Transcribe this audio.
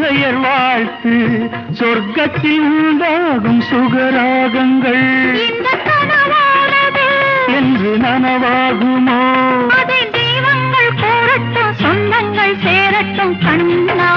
பெயர் வாழ்த்து சொர்க்கத்தில் உண்டாகும் சுகராகங்கள் என்று நனவாகுமோ? அதை தெய்வங்கள் கூறட்டும், சொந்தங்கள் சேரட்டும் கண்ணா.